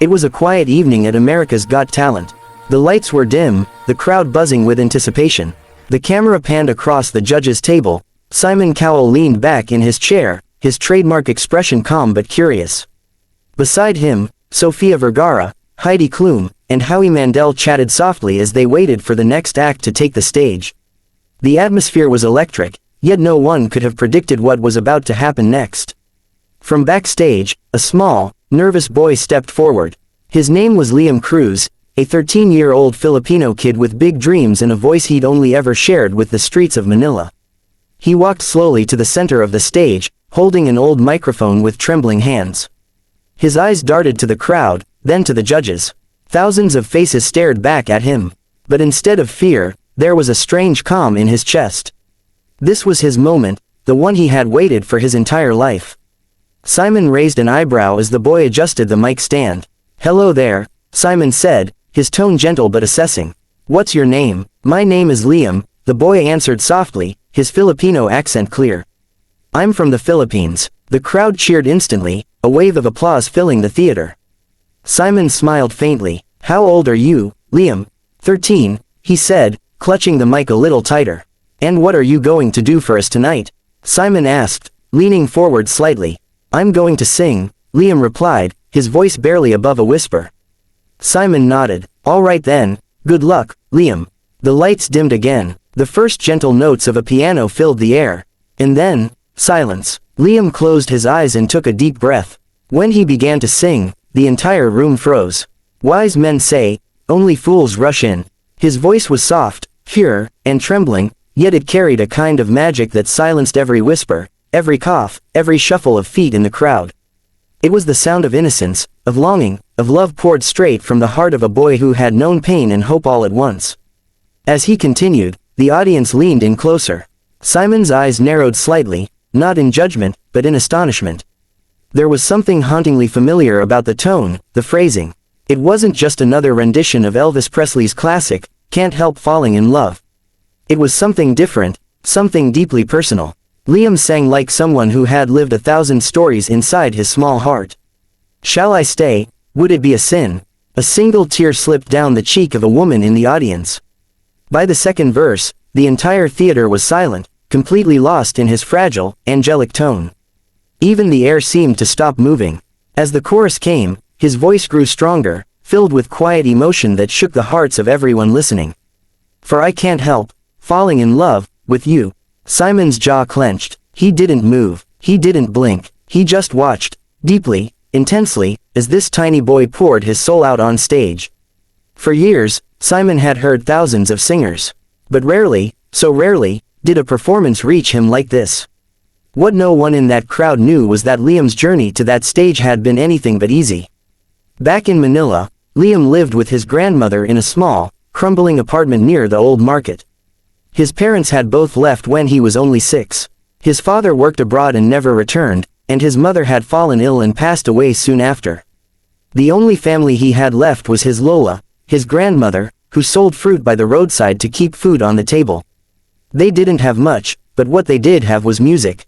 It was a quiet evening at America's Got Talent. The lights were dim, the crowd buzzing with anticipation. The camera panned across the judge's table. Simon Cowell leaned back in his chair, his trademark expression calm but curious. Beside him, Sofia Vergara, Heidi Klum, and Howie Mandel chatted softly as they waited for the next act to take the stage. The atmosphere was electric, yet no one could have predicted what was about to happen next. From backstage, a small, nervous boy stepped forward. His name was Liam Cruz, a 13-year-old Filipino kid with big dreams and a voice he'd only ever shared with the streets of Manila. He walked slowly to the center of the stage, holding an old microphone with trembling hands. His eyes darted to the crowd, then to the judges. Thousands of faces stared back at him. But instead of fear, there was a strange calm in his chest. This was his moment, the one he had waited for his entire life. Simon raised an eyebrow as the boy adjusted the mic stand. "Hello there," Simon said, his tone gentle but assessing. "What's your name?" "My name is Liam," the boy answered softly, his Filipino accent clear. "I'm from the Philippines." The crowd cheered instantly, a wave of applause filling the theater. Simon smiled faintly. "How old are you, Liam?" 13, he said, clutching the mic a little tighter. "And what are you going to do for us tonight?" Simon asked, leaning forward slightly. "I'm going to sing," Liam replied, his voice barely above a whisper. Simon nodded. "All right then, good luck, Liam." The lights dimmed again. The first gentle notes of a piano filled the air. And then, silence. Liam closed his eyes and took a deep breath. When he began to sing, the entire room froze. Wise men say, only fools rush in. His voice was soft, pure, and trembling, yet it carried a kind of magic that silenced every whisper, every cough, every shuffle of feet in the crowd. It was the sound of innocence, of longing, of love poured straight from the heart of a boy who had known pain and hope all at once. As he continued, the audience leaned in closer. Simon's eyes narrowed slightly, not in judgment, but in astonishment. There was something hauntingly familiar about the tone, the phrasing. It wasn't just another rendition of Elvis Presley's classic, "Can't Help Falling in Love." It was something different, something deeply personal. Liam sang like someone who had lived 1,000 stories inside his small heart. "Shall I stay? Would it be a sin?" A single tear slipped down the cheek of a woman in the audience. By the second verse, the entire theater was silent, completely lost in his fragile, angelic tone. Even the air seemed to stop moving. As the chorus came, his voice grew stronger, filled with quiet emotion that shook the hearts of everyone listening. "For I can't help falling in love with you." Simon's jaw clenched. He didn't move. He didn't blink. He just watched, deeply, intensely, as this tiny boy poured his soul out on stage. For years, Simon had heard thousands of singers. But rarely, so rarely, did a performance reach him like this. What no one in that crowd knew was that Liam's journey to that stage had been anything but easy. Back in Manila, Liam lived with his grandmother in a small, crumbling apartment near the old market. His parents had both left when he was only 6. His father worked abroad and never returned, and his mother had fallen ill and passed away soon after. The only family he had left was his Lola, his grandmother, who sold fruit by the roadside to keep food on the table. They didn't have much, but what they did have was music.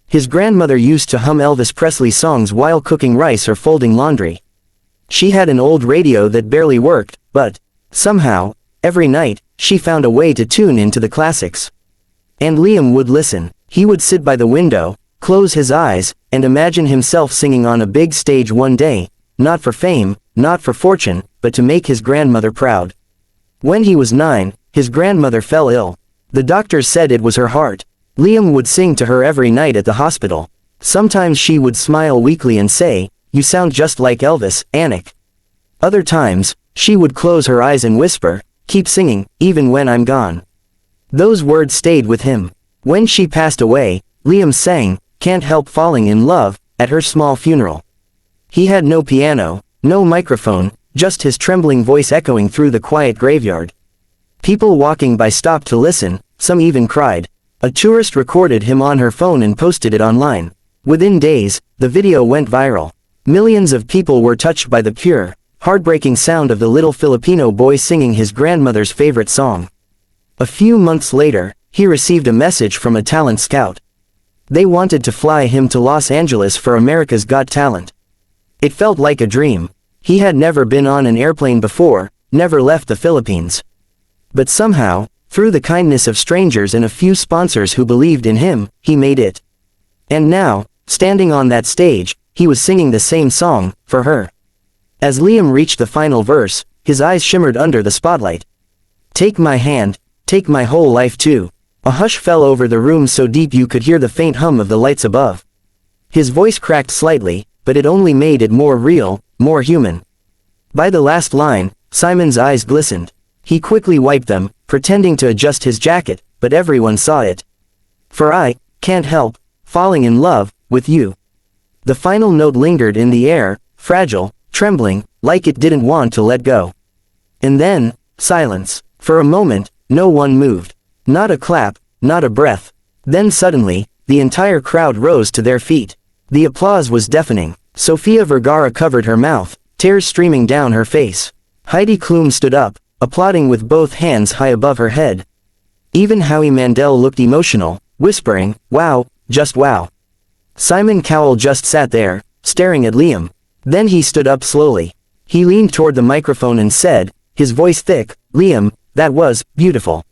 His grandmother used to hum Elvis Presley songs while cooking rice or folding laundry. She had an old radio that barely worked, but, somehow, every night, she found a way to tune into the classics. And Liam would listen. He would sit by the window, close his eyes, and imagine himself singing on a big stage one day, not for fame, not for fortune, but to make his grandmother proud. When he was 9, his grandmother fell ill. The doctors said it was her heart. Liam would sing to her every night at the hospital. Sometimes she would smile weakly and say, "You sound just like Elvis, Anik." Other times, she would close her eyes and whisper, "Keep singing, even when I'm gone." Those words stayed with him. When she passed away, Liam sang, "Can't Help Falling in Love," at her small funeral. He had no piano, no microphone, just his trembling voice echoing through the quiet graveyard. People walking by stopped to listen, some even cried. A tourist recorded him on her phone and posted it online. Within days, the video went viral. Millions of people were touched by the pure, heartbreaking sound of the little Filipino boy singing his grandmother's favorite song. A few months later, he received a message from a talent scout. They wanted to fly him to Los Angeles for America's Got Talent. It felt like a dream. He had never been on an airplane before, never left the Philippines. But somehow, through the kindness of strangers and a few sponsors who believed in him, he made it. And now, standing on that stage, he was singing the same song, for her. As Liam reached the final verse, his eyes shimmered under the spotlight. Take my hand, take my whole life too. A hush fell over the room so deep you could hear the faint hum of the lights above. His voice cracked slightly, but it only made it more real, more human. By the last line, Simon's eyes glistened. He quickly wiped them, pretending to adjust his jacket, but everyone saw it. For I can't help falling in love with you. The final note lingered in the air, fragile, trembling, like it didn't want to let go. And then, silence. For a moment, no one moved. Not a clap, not a breath. Then suddenly, the entire crowd rose to their feet. The applause was deafening. Sofia Vergara covered her mouth, tears streaming down her face. Heidi Klum stood up, applauding with both hands high above her head. Even Howie Mandel looked emotional, whispering, "Wow, just wow." Simon Cowell just sat there, staring at Liam. Then he stood up slowly. He leaned toward the microphone and said, his voice thick, "Liam, that was beautiful."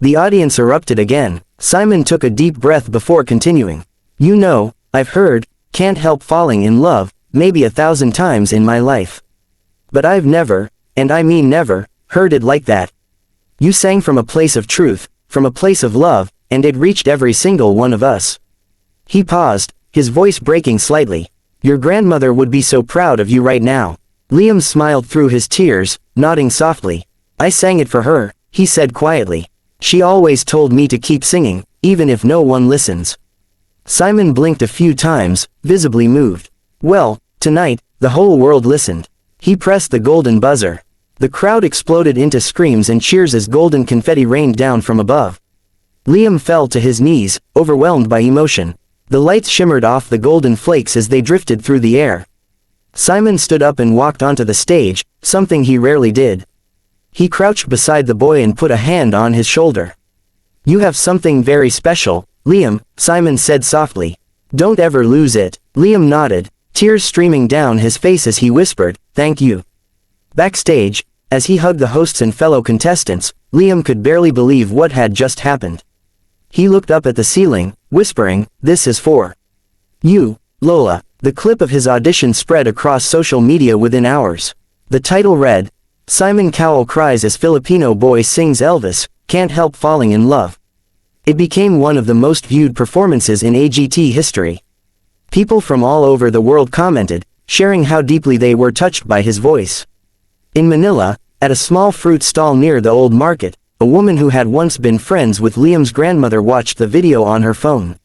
The audience erupted again. Simon took a deep breath before continuing. "You know, I've heard, can't help falling in love, maybe 1,000 times in my life. But I've never, and I mean never, heard it like that. You sang from a place of truth, from a place of love, and it reached every single one of us." He paused, his voice breaking slightly. "Your grandmother would be so proud of you right now." Liam smiled through his tears, nodding softly. "I sang it for her," he said quietly. "She always told me to keep singing, even if no one listens." Simon blinked a few times, visibly moved. Well, tonight, the whole world listened. He pressed the golden buzzer. The crowd exploded into screams and cheers as golden confetti rained down from above. Liam fell to his knees, overwhelmed by emotion. The lights shimmered off the golden flakes as they drifted through the air. Simon stood up and walked onto the stage, something he rarely did. He crouched beside the boy and put a hand on his shoulder. "You have something very special, Liam," Simon said softly. "Don't ever lose it." Liam nodded, tears streaming down his face as he whispered, "Thank you." Backstage, as he hugged the hosts and fellow contestants, Liam could barely believe what had just happened. He looked up at the ceiling, whispering, "This is for you, Lola." The clip of his audition spread across social media within hours. The title read, "Simon Cowell Cries as Filipino Boy Sings Elvis, Can't Help Falling in Love." It became one of the most viewed performances in AGT history. People from all over the world commented, sharing how deeply they were touched by his voice. In Manila, at a small fruit stall near the Old Market, a woman who had once been friends with Liam's grandmother watched the video on her phone.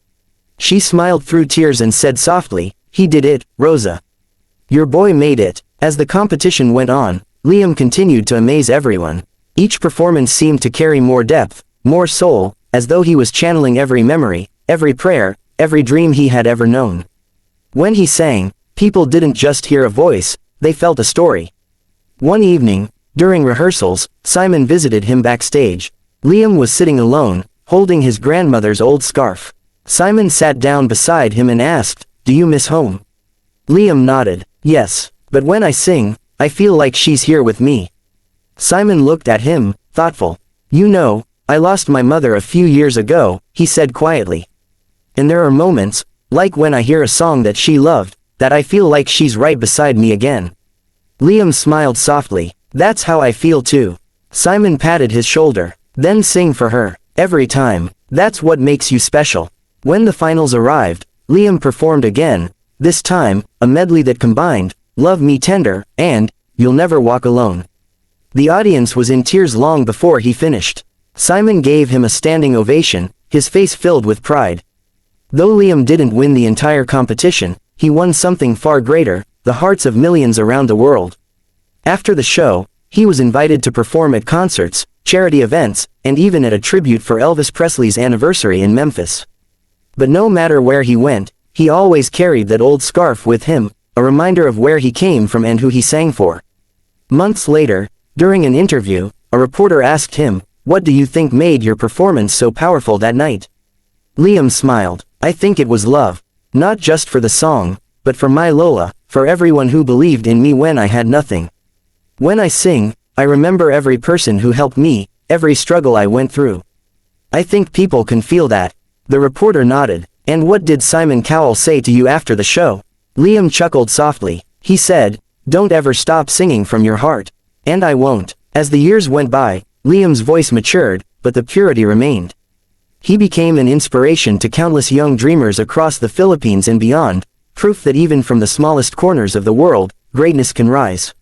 She smiled through tears and said softly, "He did it, Rosa. Your boy made it." As the competition went on, Liam continued to amaze everyone. Each performance seemed to carry more depth, more soul, as though he was channeling every memory, every prayer, every dream he had ever known. When he sang, people didn't just hear a voice, they felt a story. One evening, during rehearsals, Simon visited him backstage. Liam was sitting alone, holding his grandmother's old scarf. Simon sat down beside him and asked, "Do you miss home?" Liam nodded, "Yes, but when I sing, I feel like she's here with me." Simon looked at him, thoughtful. "You know, I lost my mother a few years ago," he said quietly. "And there are moments, like when I hear a song that she loved, that I feel like she's right beside me again." Liam smiled softly. "That's how I feel too." Simon patted his shoulder. "Then sing for her, every time, that's what makes you special." When the finals arrived, Liam performed again, this time, a medley that combined, "Love Me Tender," and, "You'll Never Walk Alone." The audience was in tears long before he finished. Simon gave him a standing ovation, his face filled with pride. Though Liam didn't win the entire competition, he won something far greater, the hearts of millions around the world. After the show, he was invited to perform at concerts, charity events, and even at a tribute for Elvis Presley's anniversary in Memphis. But no matter where he went, he always carried that old scarf with him, a reminder of where he came from and who he sang for. Months later, during an interview, a reporter asked him, "What do you think made your performance so powerful that night?" Liam smiled. "I think it was love. Not just for the song, but for my Lola, for everyone who believed in me when I had nothing. When I sing, I remember every person who helped me, every struggle I went through. I think people can feel that." The reporter nodded. "And what did Simon Cowell say to you after the show?" Liam chuckled softly. He said, "Don't ever stop singing from your heart." "And I won't." As the years went by, Liam's voice matured, but the purity remained. He became an inspiration to countless young dreamers across the Philippines and beyond, proof that even from the smallest corners of the world, greatness can rise.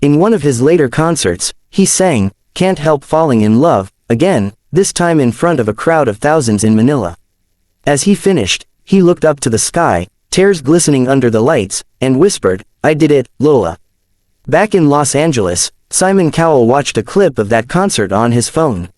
In one of his later concerts, he sang, "Can't Help Falling in Love," again, this time in front of a crowd of thousands in Manila. As he finished, he looked up to the sky, tears glistening under the lights, and whispered, "I did it, Lola." Back in Los Angeles, Simon Cowell watched a clip of that concert on his phone.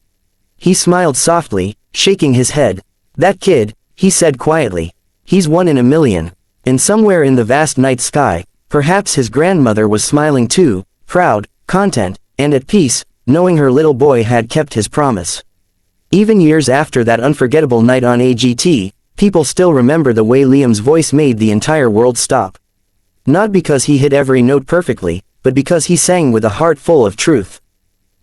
He smiled softly, shaking his head. "That kid," he said quietly. "He's one in a million." And somewhere in the vast night sky, perhaps his grandmother was smiling too, proud, content, and at peace, knowing her little boy had kept his promise. Even years after that unforgettable night on AGT, people still remember the way Liam's voice made the entire world stop. Not because he hit every note perfectly, but because he sang with a heart full of truth.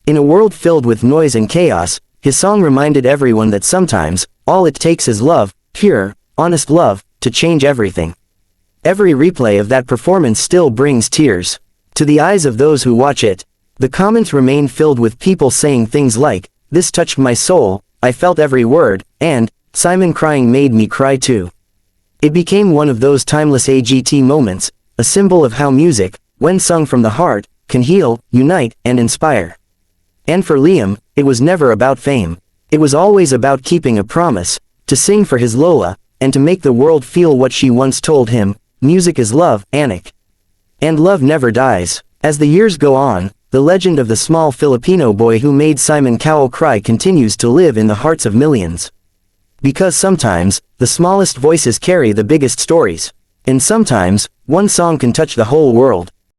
In a world filled with noise and chaos, his song reminded everyone that sometimes, all it takes is love, pure, honest love, to change everything. Every replay of that performance still brings tears to the eyes of those who watch it. The comments remain filled with people saying things like, "This touched my soul, I felt every word," and, "Simon crying made me cry too." It became one of those timeless AGT moments, a symbol of how music, when sung from the heart, can heal, unite, and inspire. And for Liam, it was never about fame. It was always about keeping a promise, to sing for his Lola, and to make the world feel what she once told him, "Music is love, Anik." And love never dies. As the years go on, the legend of the small Filipino boy who made Simon Cowell cry continues to live in the hearts of millions. Because sometimes, the smallest voices carry the biggest stories. And sometimes, one song can touch the whole world.